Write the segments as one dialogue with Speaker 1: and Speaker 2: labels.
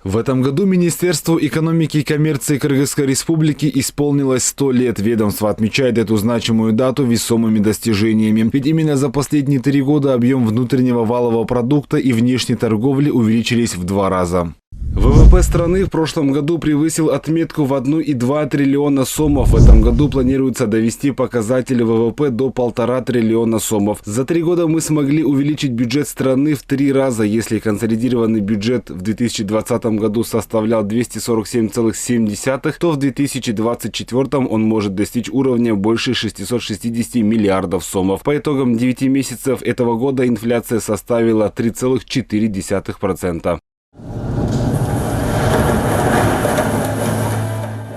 Speaker 1: В этом году Министерству экономики и коммерции Кыргызской Республики исполнилось 100 лет. Ведомство отмечает эту значимую дату весомыми достижениями. Ведь именно за последние 3 года объем внутреннего валового продукта и внешней торговли увеличились в 2 раза. ВВП страны в прошлом году превысил отметку в 1,2 триллиона сомов. В этом году планируется довести показатель ВВП до 1,5 триллиона сомов. За 3 года мы смогли увеличить бюджет страны в 3 раза. Если консолидированный бюджет в 2020 году составлял 247,7, то в 2024 он может достичь уровня больше 660 миллиардов сомов. По итогам 9 месяцев этого года инфляция составила 3,4%.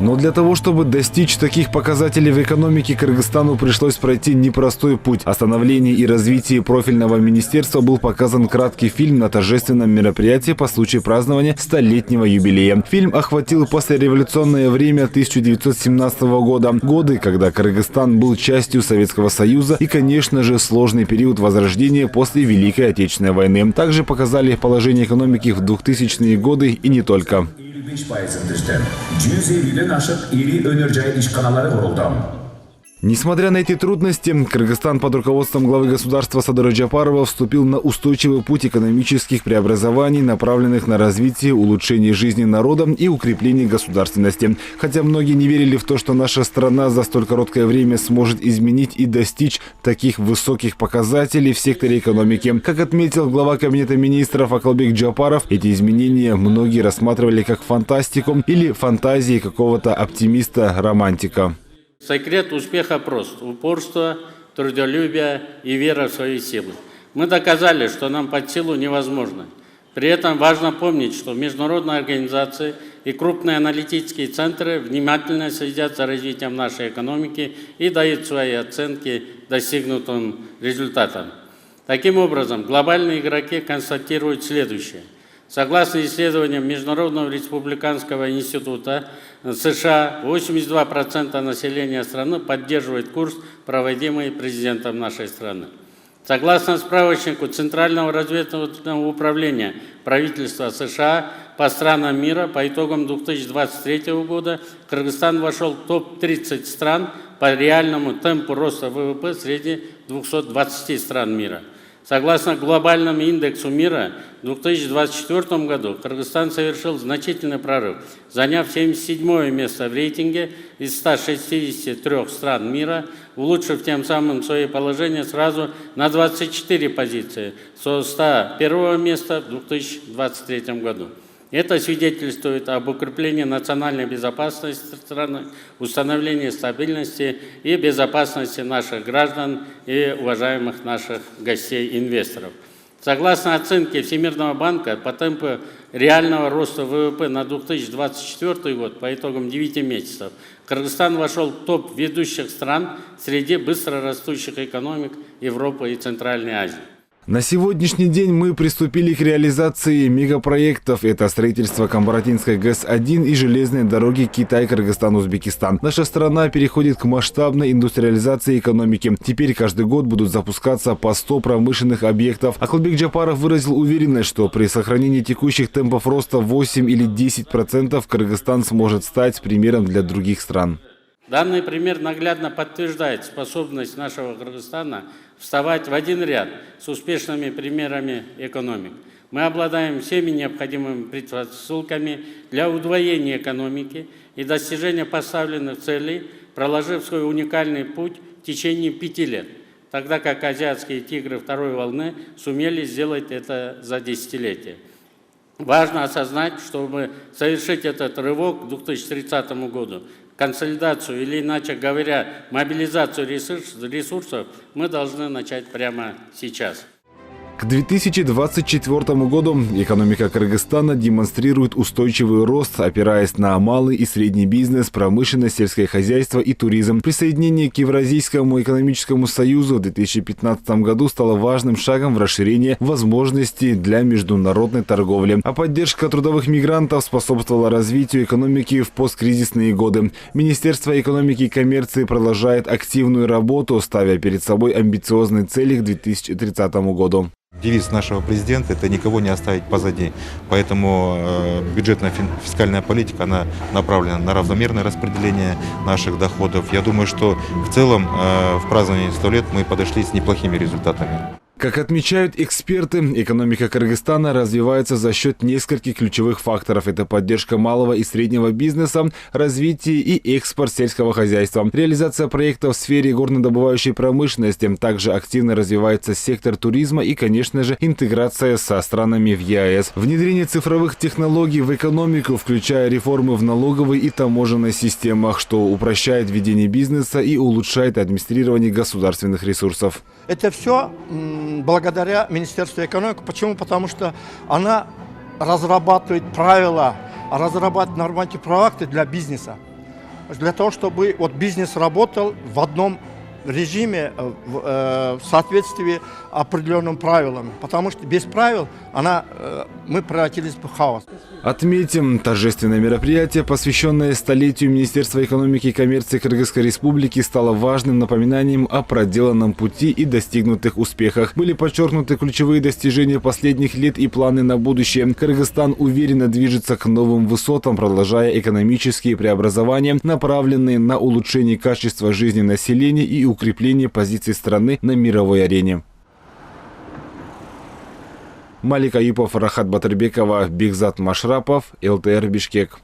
Speaker 1: Но для того, чтобы достичь таких показателей в экономике, Кыргызстану пришлось пройти непростой путь. О становлении и развитии профильного министерства был показан краткий фильм на торжественном мероприятии по случаю празднования 100-летнего юбилея. Фильм охватил послереволюционное время 1917 года. Годы, когда Кыргызстан был частью Советского Союза и, конечно же, сложный период возрождения после Великой Отечественной войны. Также показали положение экономики в 2000-е годы и не только.
Speaker 2: 5%'ın düştü. 150'den aşıp iri önürcü iş kanalları kuruldu.
Speaker 1: Несмотря на эти трудности, Кыргызстан под руководством главы государства Садыра Джапарова вступил на устойчивый путь экономических преобразований, направленных на развитие, улучшение жизни народа и укрепление государственности. Хотя многие не верили в то, что наша страна за столь короткое время сможет изменить и достичь таких высоких показателей в секторе экономики. Как отметил глава Кабинета министров Акылбек Джапаров, эти изменения многие рассматривали как фантастику или фантазии какого-то оптимиста-романтика.
Speaker 3: Секрет успеха прост. Упорство, трудолюбие и вера в свои силы. Мы доказали, что нам под силу невозможно. При этом важно помнить, что международные организации и крупные аналитические центры внимательно следят за развитием нашей экономики и дают свои оценки достигнутым результатам. Таким образом, глобальные игроки констатируют следующее. Согласно исследованиям Международного республиканского института США, 82% населения страны поддерживает курс, проводимый президентом нашей страны. Согласно справочнику Центрального разведывательного управления правительства США по странам мира, по итогам 2023 года Кыргызстан вошел в топ-30 стран по реальному темпу роста ВВП среди 220 стран мира. Согласно глобальному индексу мира, в 2024 году Кыргызстан совершил значительный прорыв, заняв 77-е место в рейтинге из 163 стран мира, улучшив тем самым свое положение сразу на 24 позиции со 101 места в 2023 году. Это свидетельствует об укреплении национальной безопасности страны, установлении стабильности и безопасности наших граждан и уважаемых наших гостей-инвесторов. Согласно оценке Всемирного банка, по темпу реального роста ВВП на 2024 год по итогам 9 месяцев Кыргызстан вошел в топ ведущих стран среди быстро растущих экономик Европы и Центральной Азии.
Speaker 1: На сегодняшний день мы приступили к реализации мегапроектов. Это строительство Камбаратинской ГЭС-1 и железной дороги Китай-Кыргызстан-Узбекистан. Наша страна переходит к масштабной индустриализации экономики. Теперь каждый год будут запускаться по 100 промышленных объектов. Акылбек Джапаров выразил уверенность, что при сохранении текущих темпов роста 8 или 10% Кыргызстан сможет стать примером для других стран.
Speaker 3: Данный пример наглядно подтверждает способность нашего Кыргызстана вставать в один ряд с успешными примерами экономик. Мы обладаем всеми необходимыми предпосылками для удвоения экономики и достижения поставленных целей, проложив свой уникальный путь в течение 5 лет, тогда как азиатские тигры второй волны сумели сделать это за десятилетия. Важно осознать, чтобы совершить этот рывок к 2030 году, консолидацию или, иначе говоря, мобилизацию ресурсов мы должны начать прямо сейчас.
Speaker 1: К 2024 году экономика Кыргызстана демонстрирует устойчивый рост, опираясь на малый и средний бизнес, промышленность, сельское хозяйство и туризм. Присоединение к Евразийскому экономическому союзу в 2015 году стало важным шагом в расширении возможностей для международной торговли. А поддержка трудовых мигрантов способствовала развитию экономики в посткризисные годы. Министерство экономики и коммерции продолжает активную работу, ставя перед собой амбициозные цели к 2030 году.
Speaker 4: Девиз нашего президента – это никого не оставить позади. Поэтому бюджетная фискальная политика, она направлена на равномерное распределение наших доходов. Я думаю, что в целом в праздновании 100 лет мы подошли с неплохими результатами.
Speaker 1: Как отмечают эксперты, экономика Кыргызстана развивается за счет нескольких ключевых факторов. Это поддержка малого и среднего бизнеса, развитие и экспорт сельского хозяйства, реализация проектов в сфере горнодобывающей промышленности. Также активно развивается сектор туризма и, конечно же, интеграция со странами в ЕАЭС. Внедрение цифровых технологий в экономику, включая реформы в налоговой и таможенной системах, что упрощает ведение бизнеса и улучшает администрирование государственных ресурсов.
Speaker 5: Это все благодаря Министерству экономики. Почему? Потому что она разрабатывает правила, разрабатывает нормативные акты для бизнеса. Для того, чтобы бизнес работал в одном режиме, в соответствии определенным правилам. Потому что без правил мы превратились в хаос.
Speaker 1: Отметим, торжественное мероприятие, посвященное столетию Министерства экономики и коммерции Кыргызской Республики, стало важным напоминанием о проделанном пути и достигнутых успехах. Были подчеркнуты ключевые достижения последних лет и планы на будущее. Кыргызстан уверенно движется к новым высотам, продолжая экономические преобразования, направленные на улучшение качества жизни населения и укрепление позиций страны на мировой арене. Малик Аюпов, Рахат Батырбекова, Бигзат Машрапов, ЛТР Бишкек.